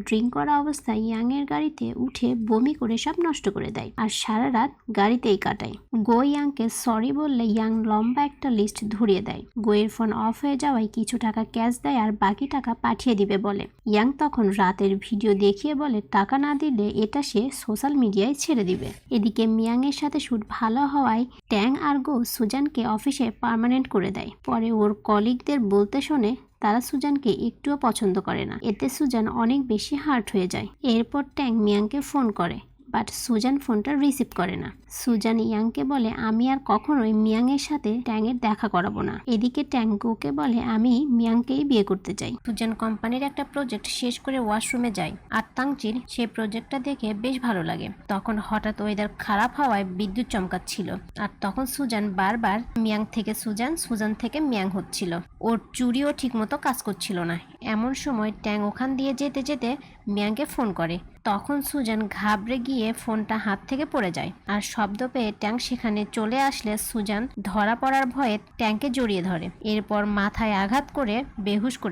Drink করা অবস্থায় young এর গাড়িতে উঠে বমি করে সব নষ্ট করে দেয় আর সারা রাত গাড়িতেই কাটায়। গো ইয়াংকে সরি বললে ইয়াং লম্বা একটা লিস্ট ধরিয়ে দেয়। গোয়ের ফোন অফ হয়ে যাওয়ায় কিছু টাকা ক্যাশ দেয় আর বাকি টাকা পাঠিয়ে দিবে বলে। ইয়াং তখন রাতের ভিডিও দেখিয়ে বলে টাকা না দিলে এটা সে সোশ্যাল মিডিয়ায় ছেড়ে দিবে। এদিকে মিয়াং এর সাথে শুট ভালো হওয়ায় ট্যাং আর গো সুজানকে অফিসে পার্মানেন্ট করে দেয়। পরে ওর কলিগদের বলতে শোনে তারা সুজানকে একটুও পছন্দ করে না। এতে সুজান অনেক বেশি হার্ট হয়ে যায়। এরপর ট্যাং মিয়াংকে ফোন করে, বাট সুজান ফোনটা রিসিভ করে না। সুজান ইয়াংকে বলে আমি আর কখনোই মিয়াং এর সাথে ট্যাং এর দেখা করাবো না। এদিকে ট্যাং গোকে বলে আমি মিয়াংকেই বিয়ে করতে চাই। সুজান কোম্পানির একটা প্রজেক্ট শেষ করে ওয়াশরুমে যায় আর তাংচির সেই প্রজেক্টটা দেখে বেশ ভালো লাগে। তখন হঠাৎ ওয়েদার খারাপ হওয়ায় বিদ্যুৎ চমকাচ্ছিল আর তখন সুজান বারবার মিয়াং থেকে সুজান, সুজান থেকে মিয়াং হচ্ছিল। ওর চুরিও ঠিকমতো কাজ করছিল না। এমন সময় ট্যাং ওখান দিয়ে যেতে যেতে মিয়াংকে ফোন করে। তখন সুজান ঘাবড়ে গিয়ে ফোনটা হাত থেকে পড়ে যায় আর শব্দ পেয়ে ট্যাং সেখানে চলে আসলে সুজান ধরা পড়ার ভয়ে ট্যাংকে জড়িয়ে ধরে। এরপর মাথায় আঘাত করে বেহুশ করে দেয়।